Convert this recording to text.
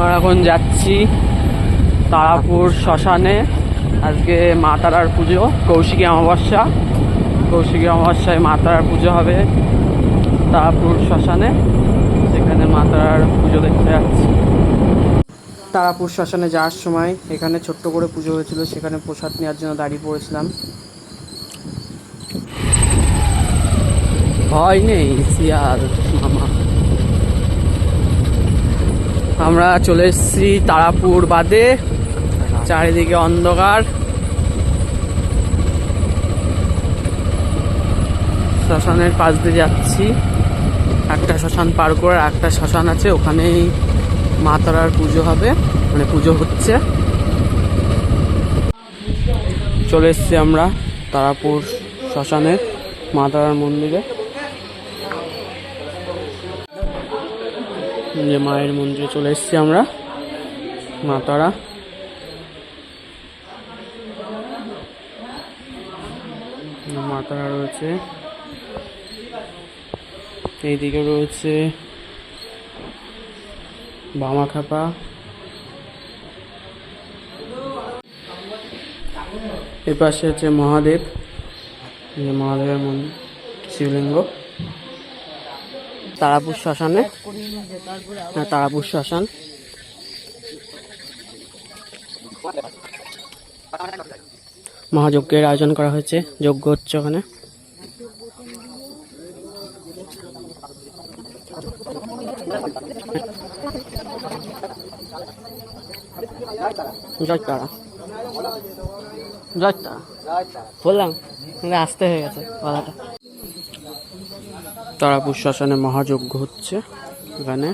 আমরা এখন যাচ্ছি তারাপুর শ্মশানে। আজকে মা তারার পুজো, কৌশিকী অমাবস্যায় মা তারার পুজো হবে তারাপুর শ্মশানে। সেখানে মা তারার পুজো দেখতে যাচ্ছি। তারাপুর শ্মশানে যাওয়ার সময় এখানে ছোট্ট করে পুজো হয়েছিল, সেখানে প্রসাদ নেওয়ার জন্য দাঁড়িয়ে পড়েছিলাম। ভয় নেই শিয়াল মামা। আমরা চলে এসেছি তারাপুর বাদে, চারিদিকে অন্ধকার। শ্মশানের পাশ দিয়ে যাচ্ছি, একটা শ্মশান পার করে একটা শ্মশান আছে, ওখানেই মা তারার পুজো হবে, মানে পুজো হচ্ছে। চলে এসেছি আমরা তারাপুর শ্মশানের মা তারার মন্দিরে, যে মায়ের মন্দিরে চলে এসেছি আমরা। মা তারা রয়েছে, এইদিকে রয়েছে বামাখ্যাপা, এর পাশে আছে মহাদেব, মহাদেবের মন্দির, শিবলিঙ্গ। তারাপুর শ্মশানে, তারাপুর শ্মশান। মহাযজ্ঞের আয়োজন করা হয়েছে, যজ্ঞ হচ্ছে ওখানে। জয় তারা, জয় তারা বললাম, আসতে হয়ে গেছে কথাটা। তারাপুর শ্মশানে মহাযজ্ঞ হচ্ছে এখানে।